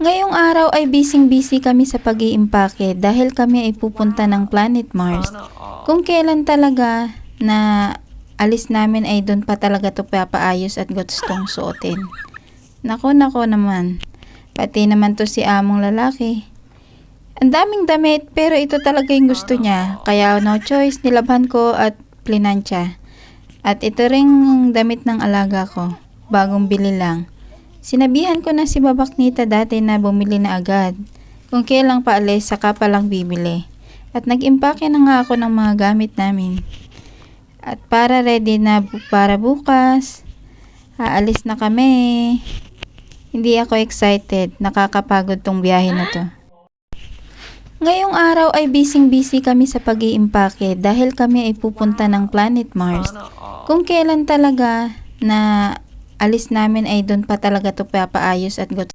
Ngayong araw ay busy-busy kami sa pag-iimpake dahil kami ay pupunta ng Planet Mars. Kung kailan talaga na alis namin ay doon pa talaga to papaayos at gustong suotin. Nako naman. Pati naman to si among lalaki. Ang daming damit pero ito talaga yung gusto niya. Kaya no choice, nilabhan ko at plinansya. At ito ring damit ng alaga ko. Bagong bili lang. Sinabihan ko na si Babaknita dati na bumili na agad. Kung kailang paalis, saka palang bibili. At nag-impake na nga ako ng mga gamit namin. At para ready na para bukas. Aalis na kami. Hindi ako excited. Nakakapagod tong biyahe na to. Ngayong araw ay busy-busy kami sa pag-iimpake dahil kami ay pupunta ng Planet Mars. Kung kailan talaga na alis namin ay doon pa talaga to papaayos at